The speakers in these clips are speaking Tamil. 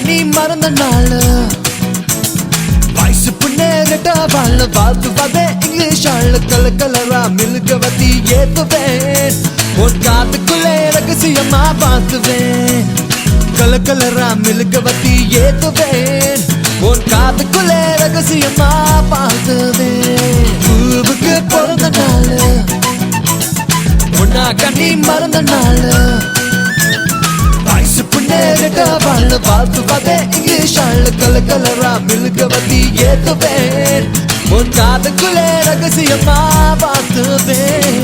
கண்ணி மறந்த நாள் வயசு புண்ணேறிட்ட வாழ வாழ்த்துவதே இங்கிலீஷ் ஆள் கலர் கலரா மில்கவதி ஏத்துவேன் உன் காத்துக்குள்ளே ரகசியமா பார்த்துவேன் கலர் கலரா மில்கவதி ஏத்துவேன் உன் காத்துக்குள்ளே ரகசியமா பார்த்துவேன் பூவுக்கு பிறந்த நாள் உன்னா கண்ணி மறந்த நாள் வயசு புண்ணேறிட்ட வாழ வாழ்த்துவதே இங்கிலீஷ் ஆள் கலர் கலரா மில்கவதி ஏத்துவேன் உன் காத்துக்குள்ளே ரகசியமா பார்த்துவேன்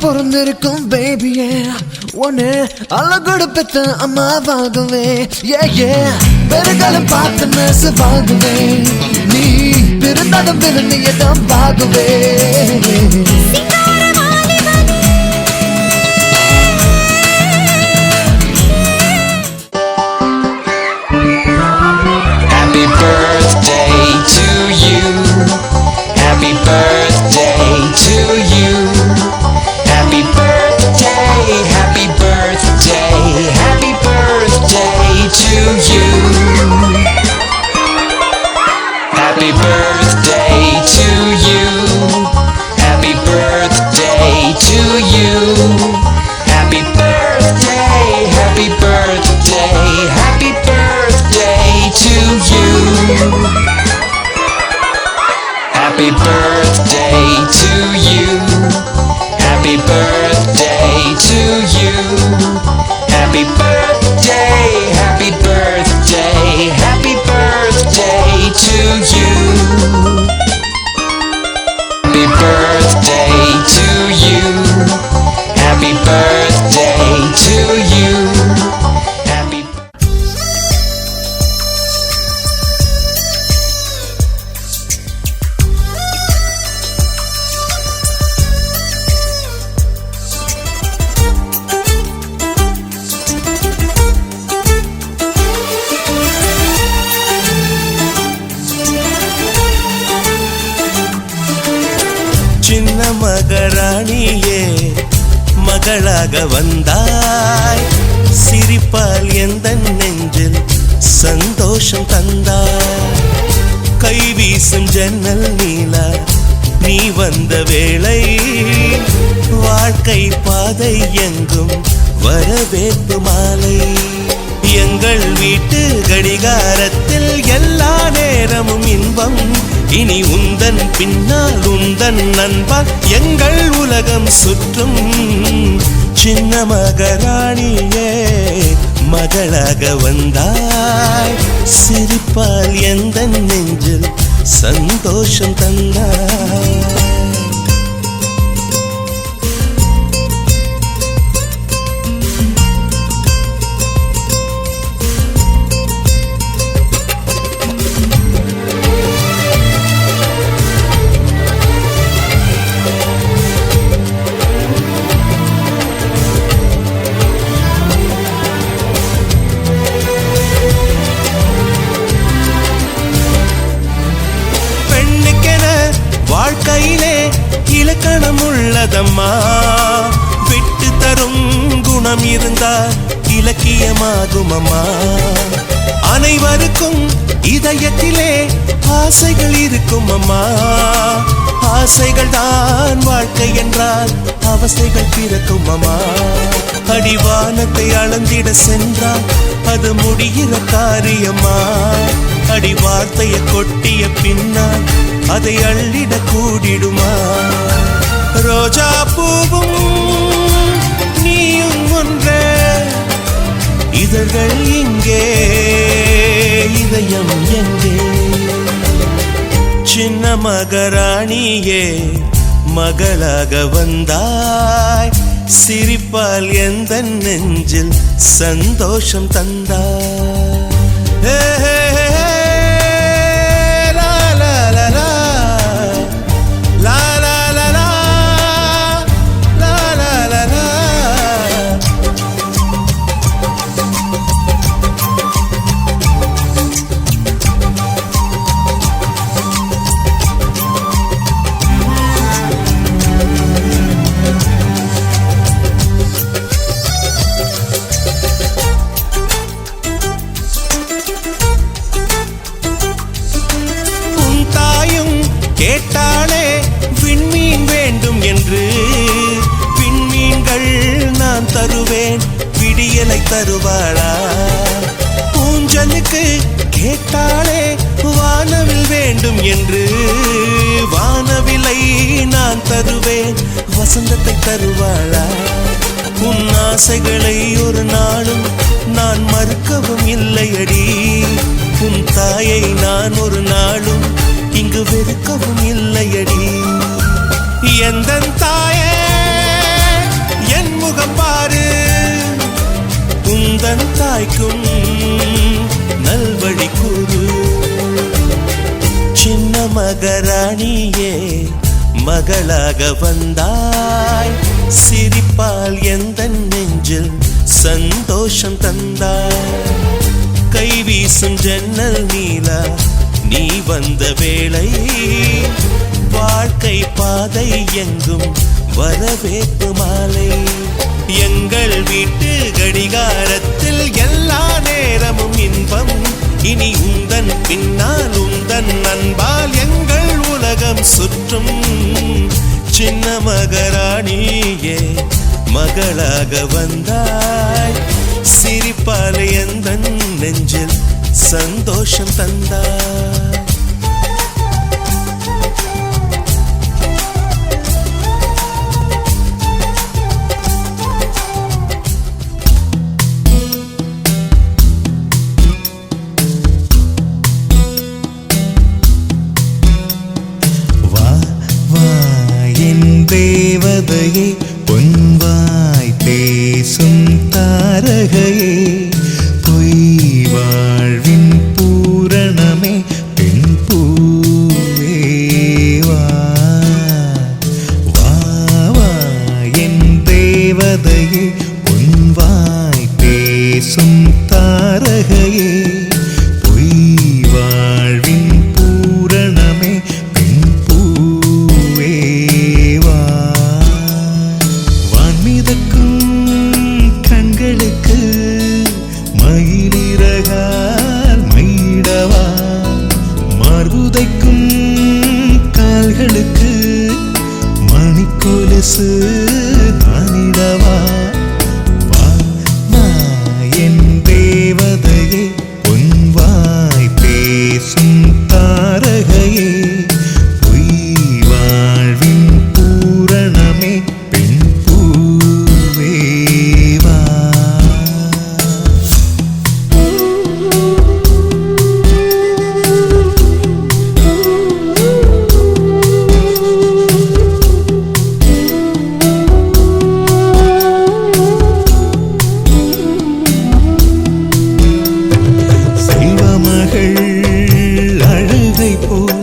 பொறந்திருக்கும் பேபியே ஒன்னு அழகோடு பெத்த அம்மாவாகவே பெருகாலம் பார்த்து நெசவாகவே நீ பிறந்தாலும் பிறந்தியதான் வாகவே Happy birthday to you. Happy birthday to you. Happy birthday, happy birthday, happy birthday to you. Happy birthday to you. Happy birthday to you. Happy birthday, happy birthday, happy birthday to you. Happy birthday to you. Happy birthday to you. Happy birthday, happy birthday, happy birthday to you. Happy birthday to you. Happy birthday to you. Happy சின்ன மகராணியே மகளாக வந்தாய் சிரிப்பால் எந்த நெஞ்சில் சந்தோஷம் தந்தாய் கை வீசும் ஜன்னல் நீலா நீ வந்த வேளை வாழ்க்கை பாதை எங்கும் வரவேற்பு மாலை எங்கள் வீட்டு கடிகாரத்தில் எல்லா நேரமும் இன்பம் இனி உந்தன் பின்னால் உந்தன் நண்பால் எங்கள் உலகம் சுற்றும் சின்ன மகராணியே மகளாக வந்தாய் சிரிப்பால் எந்த நெஞ்சில் சந்தோஷம் தந்தாய் வாழ்க்கையிலே இலக்கணம் உள்ளதம்மா விட்டு தரும் குணம் இருந்தால் இலக்கியமாகும் அம்மா அனைவருக்கும் இதயத்திலே ஆசைகள் இருக்கும் அம்மா ஆசைகள் தான் வாழ்க்கை என்றால் அவசைகள் பிறக்கும் அம்மா அடிவானத்தை அளந்திட சென்றால் அது முடிகிற காரியமா அடி வார்த்தையை கொட்டிய பின்னால் அதை அள்ளிட கூடிடுமா ரோஜா பூவும் நீயும் ஒன்றே இதழ்கள் இங்கே இதயம் எங்கே சின்ன மகராணியே மகளாக வந்தாய் சிரிப்பால் எந்த நெஞ்சில் சந்தோஷம் தந்தாய். ஹே, ஹே, ஹே, ஹே. லா, லா, லா, லா. லா, லா, லா, லா. லா, லா, லா, லா. கேட்டாளே விண்மீன் வேண்டும் என்று. விண்மீன்கள் நான் தருவேன், விடியலை தருவாளா? ஊஞ்சலுக்கு கேட்டாளே வானவில் வேண்டும் என்று. வானவிலை நான் தருவேன், வசந்தத்தை தருவாளா? உன் ஆசைகளை ஒரு நாளும் நான் மறுக்கவும் இல்லையடி. உன் தாயை நான் ஒரு நாளும் இங்கு வெறுக்கவும் இல்லையடி. எந்தன் தாயே என் முகம் பாரு, உந்தன் தாய்க்கும் நல்வழி கூறு. சின்ன மகராணியே மகளாக வந்தாய், சிரிப்பால் எந்தன் நெஞ்சில் சந்தோஷம் தந்தாய். கை வீசும் ஜன்னல் நீலா நீ வந்த வேளை, வாழ்க்கை பாதை எங்கும் வரவேற்பு மாலை. எங்கள் வீட்டு கடிகாரத்தில் எல்லா நேரமும் இன்பம். இனி உந்தன் பின்னால் உந்தன் அன்பால் எங்கள் உலகம் சுற்றும். சின்ன மகராணியே மகளாக வந்தாய், சிரிப்பால் எந்தன் நெஞ்சில் சந்தோஷம் தந்தாய். வா வா என் தேவதையே, பொன்வாய் பேசும் தாரகையே, பொய் வாழ்வின் பூரணமே, பெண் பூவே வா. வா வா என் தேவதையே, பொன்வாய் பேசும் தாரகையே, பொய் வாழ்வின் பூரணமே, பெண் பூவே வா. வான்மிதக்கும் கண்களுக்கு மயிலிறகால் மயிடவா, மார்புதைக்கும் கால்களுக்கு மணிக்கொலுசு நானிடவா. வா வா என் தேவதையே, பொன்வாய் பேசும் தாரகையே, பொய் வாழ்வின் பூரணமே, பெண் பூவே வா. செல்வமகள் அழுகை போல்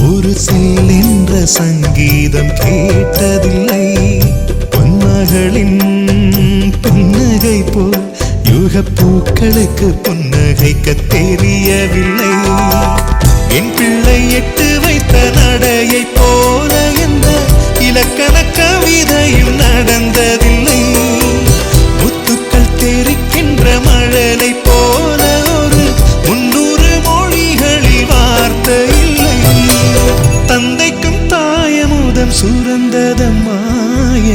ஒரு செல்லென்ற சங்கீதம் கேட்டதில்லை. பொன்மகளின் புன்னகை போல் யுகப்பூக்களுக்கு புன்னகைக்க தெரியவில்லை. என் பிள்ளை எட்டு வைத்த நடையை போல எந்த இலக்கண கவிதையும் நடந்ததில்லை. முத்துக்கள் தெரிக்கின்ற மழலை போல ஒரு 300 மொழிகளில் வார்த்தை இல்லை. தந்தைக்கும் தாயமுதம் சுரந்ததம்மா,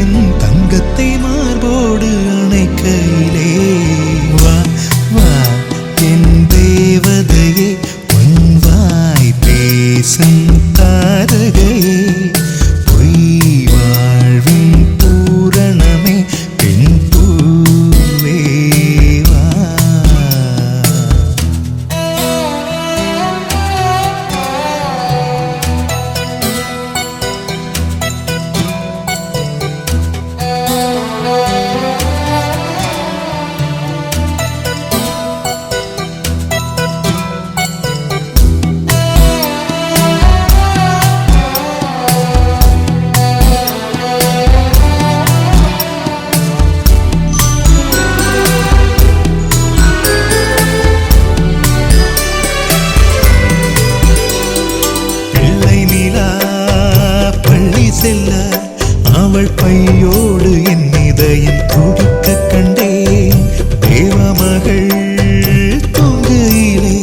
என் தங்கத்தை மார்போடு அணைக்கையிலே. வா வா என் தேவதையே, பொன்வாய் பேசும் தாரகையே, பொய் வாழ்வின் பூரணமே, பெண் பூவே வா. அவள் பையோடு என் இதயம் துடிக்க கண்டேன். தேவமகள் தூங்குயிலே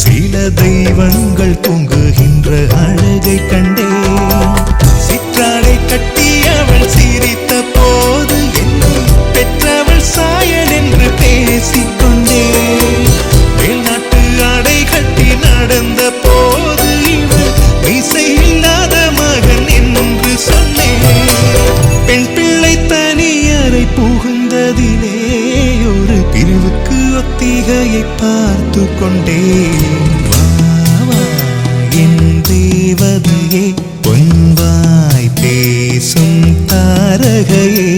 சில தெய்வங்கள் தூங்குகின்ற அழகை கண்டேன். சிற்றாடை கட்டி அவள் சிரித்த போது என்னை பெற்றவள் சாயல் என்று பேசிக்கொண்டேன். வெளிநாட்டு ஆடை கட்டி நடந்த போது இவள் மீசை இல்லாத மகன் என்று சொன்னேன். பெண் பிள்ளை தனியறை புகுந்ததிலே ஒரு பிரிவுக்கு ஒத்திகையை பார்த்து கொண்டேன். வா, வா, என் தேவதையே, பொன்வாய் பேசும் தாரகையே.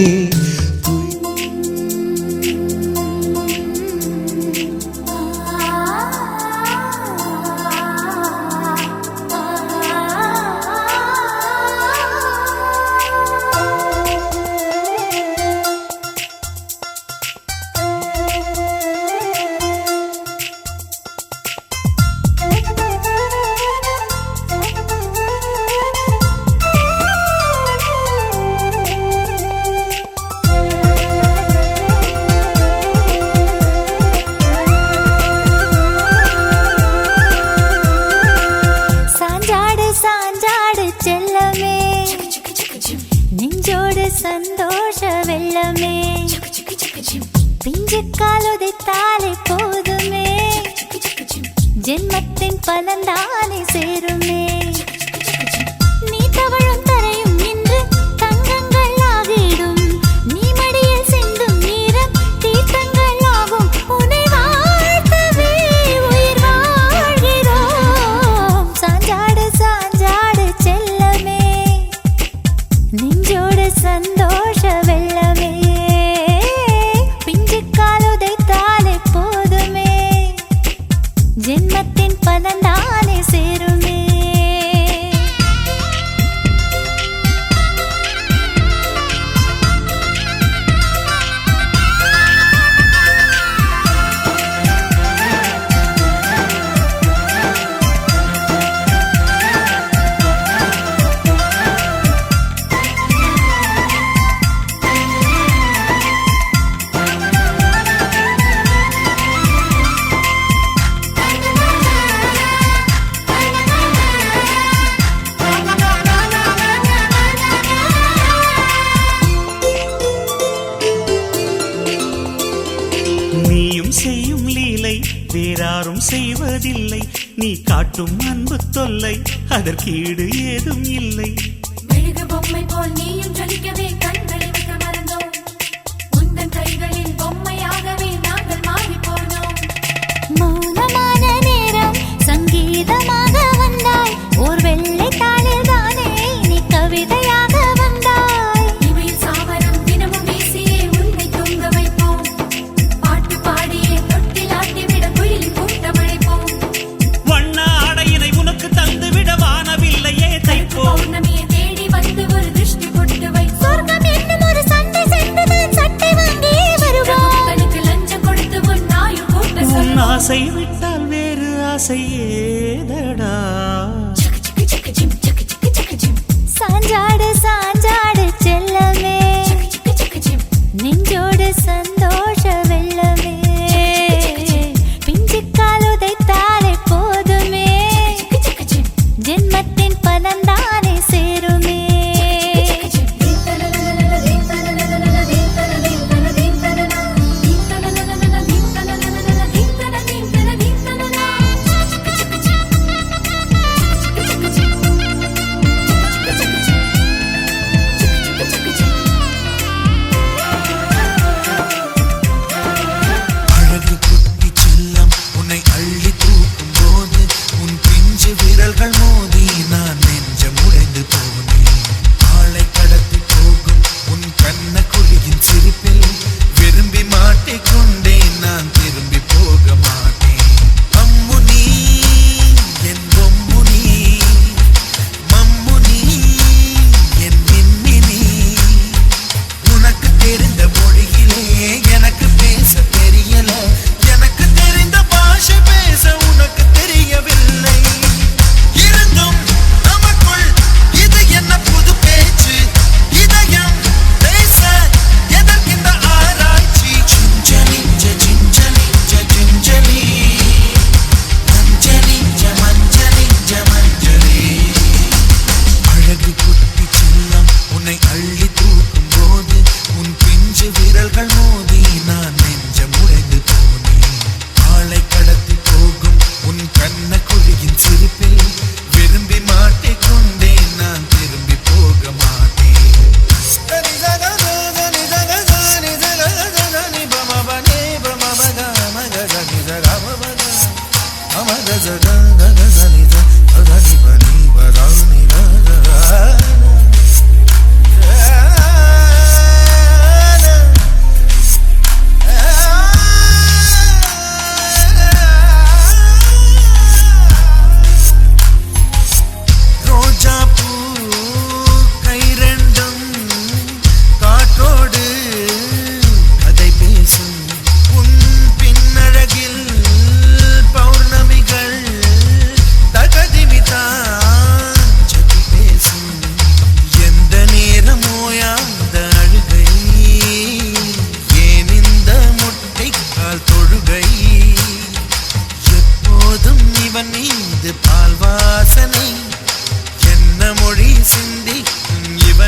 நெஞ்சோடு சந்தோஷ வெள்ளமே, பிஞ்சு காலுதைத்தாலே போதுமே, ஜென்மத்தின் பலன்தானே சேருமே. நீ தவழும் தரையும் நின்று தங்கங்கள் ஆகிடும், நீ மடியில் சிந்தும் நீரம் தீர்த்தங்கள் ஆகும். உன்னை வாழ்த்தவே உயிர் வாழ்கிறோம். சாஞ்சாடு சாஞ்சாடு செல்லமே, நெஞ்சோடு சந்தோஷ வெள்ளமே, பிஞ்சு காலுதைத்தாலே போதுமே, ஜென்மத்தின் பலன்தானே சேருமே. நீயும் செய்யும் லீலை வேறாரும் செய்வதில்லை, நீ காட்டும் அன்பு தொல்லை அதற்கீடு ஏதும் இல்லை. மெழுகு பொம்மை போல் நீயும் ஜொலிக்கவே கண்களை வைக்க மறந்தோம், உந்தன் கைகளில் பொம்மையாகவே நாங்கள் மாறி போனோம். மௌனமான நேரம் சங்கீதமாக வந்தாய், ஓர் வெள்ளை தாளில் தானே நீ கவிதையாக வந்தாய். இமையில் சாவரம் தினமும் வீசியே உன்னை தூங்க வைப்போம், பாட்டு பாடியே தொட்டில் ஆட்டிவிட குயிலின் கூட்டம் அழைப்போம். வண்ண ஆடையினை உனக்கு தந்துவிட வானவில்லையே தைப்போம். பௌர்ணமியை தேடி வந்து ஒரு திருஷ்டி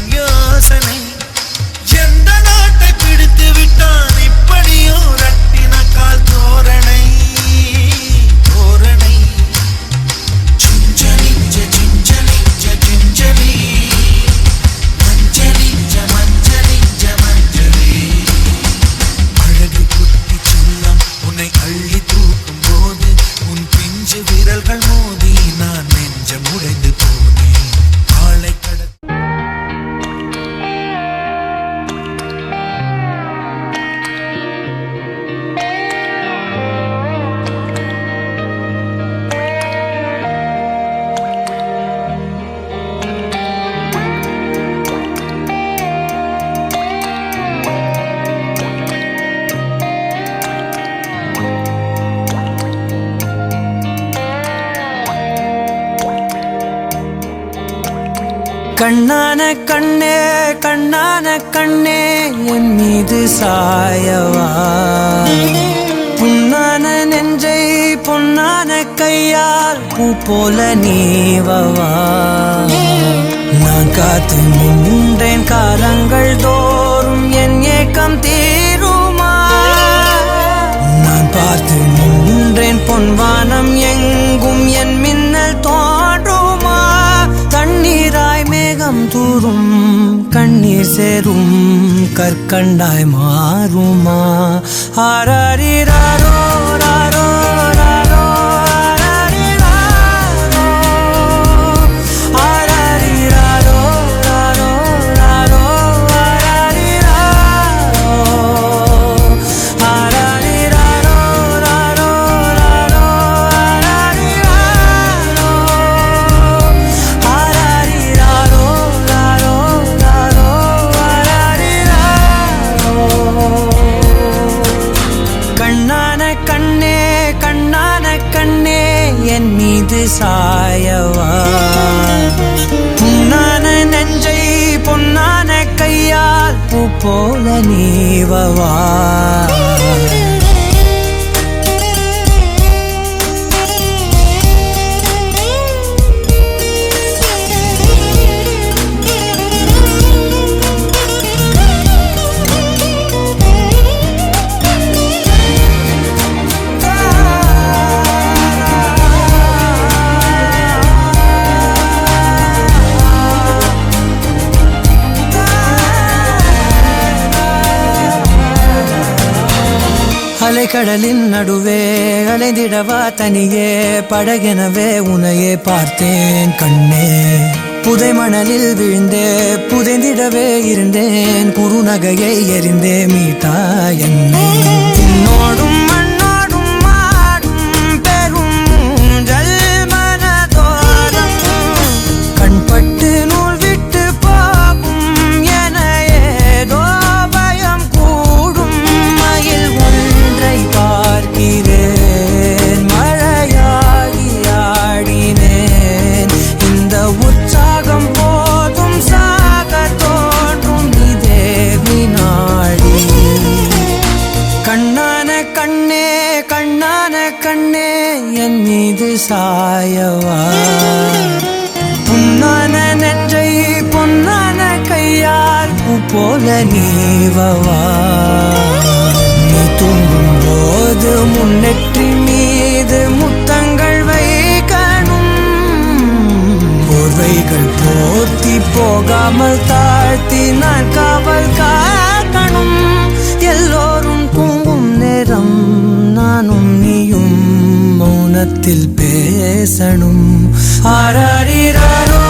வரும் யோசனை எந்த நாட்டை பிடித்து விட்டான் இப்படியோ ரட்டின கால் தோரணை தோரணை சிஞ்சலி சிஞ்சலி சிஞ்சலி மஞ்சளி மஞ்சளி மஞ்சளி அழகு குட்டி செல்லம் உன்னை அள்ளி தூக்கும் போது உன் பிஞ்சு விரல்கள் மோதி நான் நெஞ்சம் உடைந்து போனேன் ஆளை கடல் கண்ணான கண்ணே கண்ணான கண்ணே என் மீது சாயவா புண்ணான நெஞ்சை பொன்னான கையால் பூ போல நீவவா நான் காத்து நின்றேன் காலங்கள் தோறும் என் ஏக்கம் தீருமா நான் பார்த்து நின்றேன் பொன்வானம் எங்கும் என் மின்னல் தோன்றுமா தண்ணீராய் மேகம் தூரும் கண்ணீர் சேரும் கற்கண்டாய் மாறுமா ஆராரிராரோ ராரோ ராரோ ஆராரிராரோ ராரோ ராரோ ஆராரிராரோ ராரோ ராரோ கண்ணான கண்ணே கண்ணான கண்ணே என் மீது சாயவா புண்ணான நெஞ்சை பொன்னான கையால் பூ போல நீவவா அலைக்கடலின் நடுவே அலைந்திடவா தனியே படகெனவே உனையே பார்த்தேன் கண்ணே புதை மணலில் விழுந்தே புதைந்திடவே இருந்தேன் குறுநகையை எறிந்தே மீட்டா என்னை உன்னோடும் மண்ணோடும் மாடும் பெரும் ஊஞ்சல் மனதோரம் கண்பட்டு நூல் விட்டு போகும் என ஏதோ பயம் கூடும் மயில் ஒன்றை பார்க்கிறேன் மழையாகி ஆடினேன் இந்த உற்சாகம் போதும் சாக தோன்றும் இதே வினாடி கண்ணான கண்ணே கண்ணான கண்ணே என் மீது சாயவா புண்ணான நெஞ்சை பொன்னான கையால் பூ போல நீவவா நீ தூங்கும் போது முன்னெற்றி மீது முத்தங்கள் வைக்கணும் போர்வைகள் போர்த்தி போகாமல் தாழ்த்தி நான் காவல் காக்கணும் எல்லோரும் தூங்கும் நேரம் நானும் நீயும் மௌனத்தில் பேசணும் ஆராரிராரோ